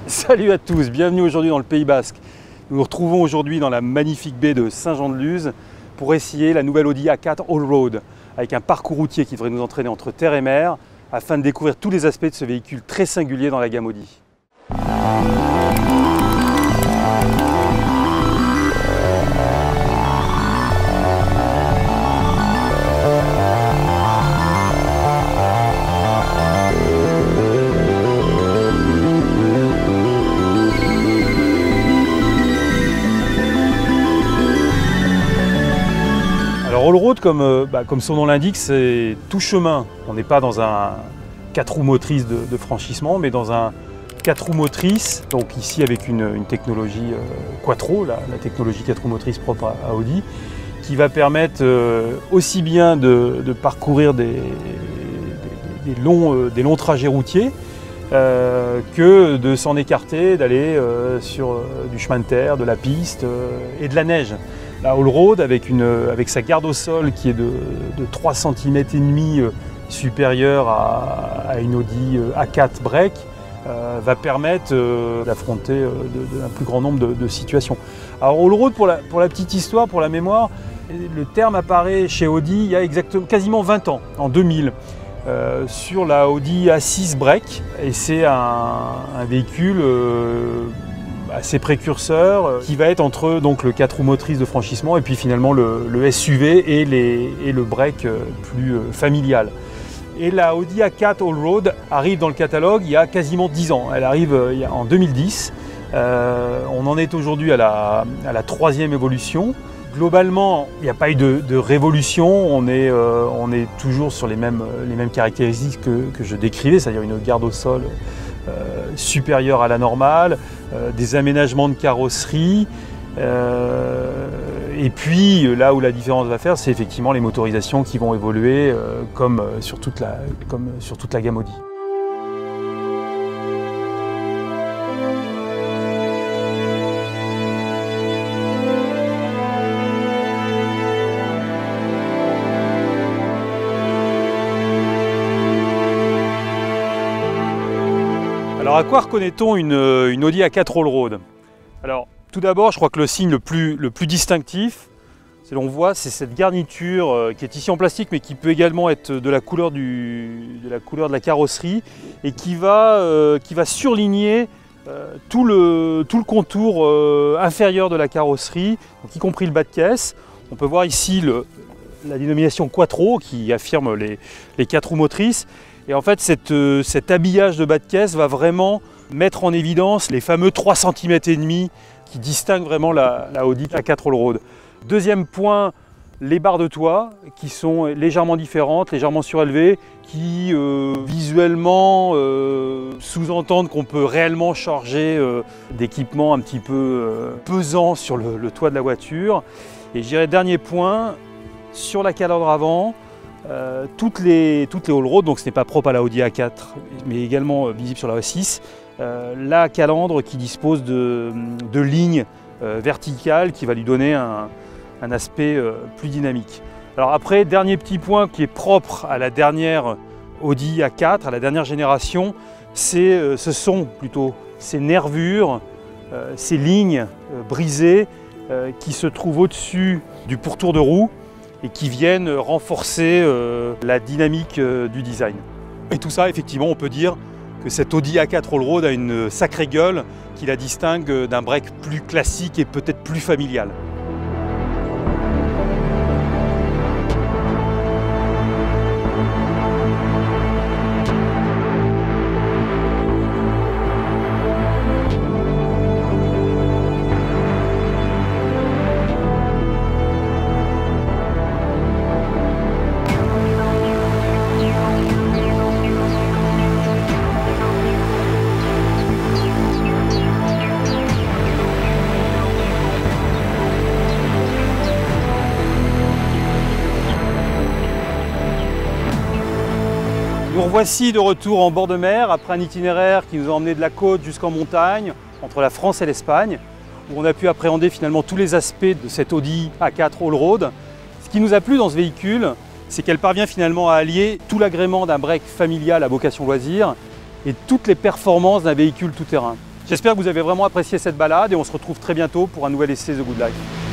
Salut à tous, bienvenue aujourd'hui dans le Pays Basque. Nous nous retrouvons aujourd'hui dans la magnifique baie de Saint-Jean-de-Luz pour essayer la nouvelle Audi A4 Allroad avec un parcours routier qui devrait nous entraîner entre terre et mer afin de découvrir tous les aspects de ce véhicule très singulier dans la gamme Audi. Alors Allroad, comme son nom l'indique, c'est tout chemin. On n'est pas dans un 4 roues motrices de franchissement, mais dans un 4 roues motrices, donc ici avec une technologie Quattro, la technologie 4 roues motrices propre à Audi, qui va permettre aussi bien de parcourir des longs trajets routiers, que de s'en écarter, d'aller sur du chemin de terre, de la piste et de la neige. La Allroad avec sa garde au sol qui est de 3,5 cm supérieure à une Audi A4 Break va permettre d'affronter un plus grand nombre de situations. Alors Allroad, pour la petite histoire, pour la mémoire, le terme apparaît chez Audi il y a quasiment 20 ans, en 2000. Sur la Audi A6 Break, et c'est un véhicule assez précurseur qui va être entre donc, le 4 roues motrices de franchissement et puis finalement le SUV et le break plus familial. Et la Audi A4 Allroad arrive dans le catalogue il y a quasiment 10 ans, elle arrive en 2010. On en est aujourd'hui à la 3e évolution. Globalement, il n'y a pas eu de révolution, on est toujours sur les mêmes caractéristiques que je décrivais, c'est-à-dire une garde au sol supérieure à la normale, des aménagements de carrosserie, et puis là où la différence va faire, c'est effectivement les motorisations qui vont évoluer comme sur toute la gamme Audi. Alors à quoi reconnaît-on une Audi A4 Allroad? Alors tout d'abord, je crois que le signe le plus distinctif, c'est l'on voit, c'est cette garniture qui est ici en plastique mais qui peut également être de la couleur de la carrosserie et qui va surligner tout le contour inférieur de la carrosserie, donc y compris le bas de caisse. On peut voir ici la dénomination Quattro qui affirme les 4 roues motrices. Et en fait, cet habillage de bas de caisse va vraiment mettre en évidence les fameux 3,5 cm qui distinguent vraiment la Audi A4 Allroad. Deuxième point, les barres de toit qui sont légèrement différentes, légèrement surélevées, qui visuellement sous-entendent qu'on peut réellement charger d'équipements un petit peu pesants sur le toit de la voiture. Et je dirais dernier point, sur la calandre avant, toutes les Allroad, donc ce n'est pas propre à la Audi A4 mais également visible sur la A6, la calandre qui dispose de lignes verticales qui va lui donner un aspect plus dynamique. Alors après, dernier petit point qui est propre à la dernière Audi A4, à la dernière génération, ce sont plutôt ces nervures, ces lignes brisées qui se trouvent au-dessus du pourtour de roue et qui viennent renforcer la dynamique du design. Et tout ça, effectivement, on peut dire que cette Audi A4 Allroad a une sacrée gueule qui la distingue d'un break plus classique et peut-être plus familial. Nous revoici de retour en bord de mer après un itinéraire qui nous a emmené de la côte jusqu'en montagne, entre la France et l'Espagne, où on a pu appréhender finalement tous les aspects de cette Audi A4 Allroad. Ce qui nous a plu dans ce véhicule, c'est qu'elle parvient finalement à allier tout l'agrément d'un break familial à vocation loisir et toutes les performances d'un véhicule tout-terrain. J'espère que vous avez vraiment apprécié cette balade et on se retrouve très bientôt pour un nouvel essai The Good Life.